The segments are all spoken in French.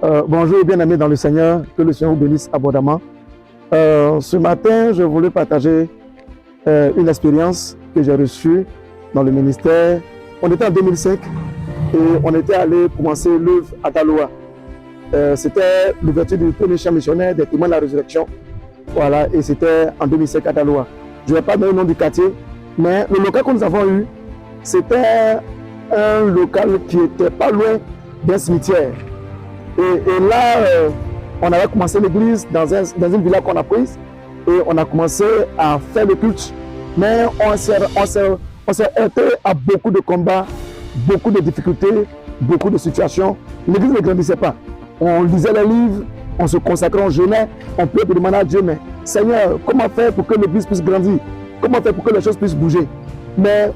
Bonjour, bien-aimés dans le Seigneur, que le Seigneur vous bénisse abondamment. Ce matin, je voulais partager une expérience que j'ai reçue dans le ministère. On était en 2005 et on était allé commencer l'œuvre à Daloa. C'était l'ouverture du premier champ missionnaire des témoins de la résurrection. Voilà, et c'était en 2005 à Daloa. Je ne vais pas donner le nom du quartier, mais le local que nous avons eu, c'était un local qui n'était pas loin d'un cimetière. Et là, on avait commencé l'église dans une villa qu'on a prise et on a commencé à faire le culte. Mais on s'est heurté à beaucoup de combats, beaucoup de difficultés, beaucoup de situations. L'église ne grandissait pas. On lisait les livres, on se consacrait, on jeûnait, on peut demander à Dieu, mais Seigneur, comment faire pour que l'église puisse grandir? Comment faire pour que les choses puissent bouger? Mais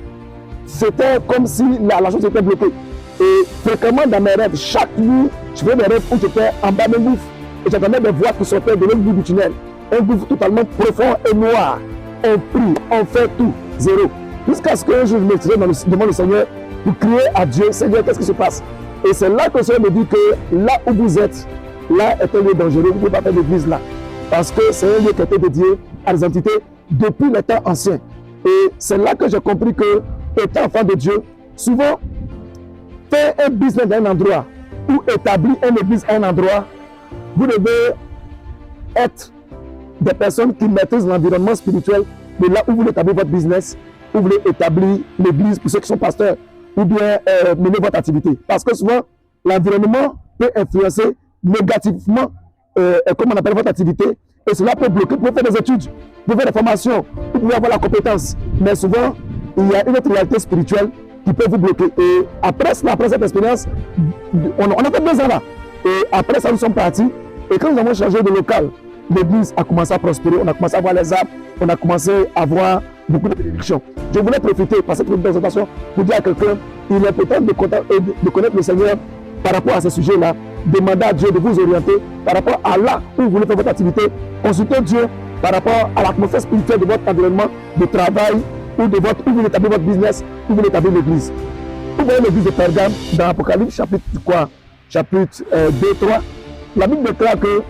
c'était comme si la chose était bloquée. Et fréquemment dans mes rêves, chaque nuit, je faisais des rêves où j'étais en bas d'un gouffre et j'entendais des voix qui sortaient de l'autre bout du tunnel. Un gouffre totalement profond et noir. On prie, on fait tout, zéro. Jusqu'à ce qu'un jour je me tirais devant le Seigneur pour crier à Dieu, Seigneur, qu'est-ce qui se passe? Et c'est là que le Seigneur me dit que là où vous êtes, là est un lieu dangereux, vous ne pouvez pas faire d'église là. Parce que c'est un lieu qui était dédié à des entités depuis les temps anciens. Et c'est là que j'ai compris que, étant enfant de Dieu, souvent, faire un business dans un endroit ou établir une église à un endroit, vous devez être des personnes qui maîtrisent l'environnement spirituel de là où vous établissez votre business, où vous voulez établir l'église pour ceux qui sont pasteurs, ou bien mener votre activité. Parce que souvent, l'environnement peut influencer négativement, comme on appelle votre activité, et cela peut bloquer. Vous pouvez faire des études, vous pouvez faire des formations, vous pouvez avoir la compétence, mais souvent, il y a une autre réalité spirituelle qui peut vous bloquer. Et après cette expérience, on a fait 2 ans là. Et après ça, nous sommes partis. Et quand nous avons changé de local, l'église a commencé à prospérer. On a commencé à voir les arbres. On a commencé à voir beaucoup de bénédictions. Je voulais profiter par cette présentation pour dire à quelqu'un, il est peut-être de connaître le Seigneur par rapport à ce sujet-là. Demandez à Dieu de vous orienter par rapport à là où vous voulez faire votre activité. Consultez Dieu par rapport à l'atmosphère spirituelle de votre environnement de travail, ou où vous voulez établir votre business, où vous voulez établir l'église. Vous voyez l'église de Pergame dans Apocalypse chapitre 2, 3. La Bible déclare que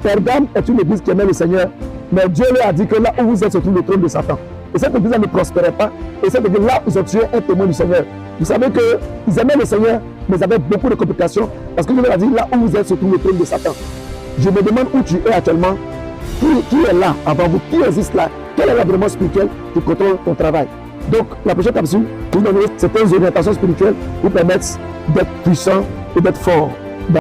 Pergame est une église qui aimait le Seigneur, mais Dieu leur a dit que là où vous êtes se trouve le trône de Satan. Et cette église ne prospérait pas. Et cette église là, ils ont tué un témoin du Seigneur. Vous savez qu'ils aimaient le Seigneur, mais ils avaient beaucoup de complications parce que Dieu leur a dit là où vous êtes se trouve le trône de Satan. Je me demande où tu es actuellement. Qui est là avant vous? Qui existe là? Quel est l'environnement spirituel qui contrôle ton travail? Donc, la prochaine capsule, c'est une orientation spirituelle qui vous permettre d'être puissant et d'être fort.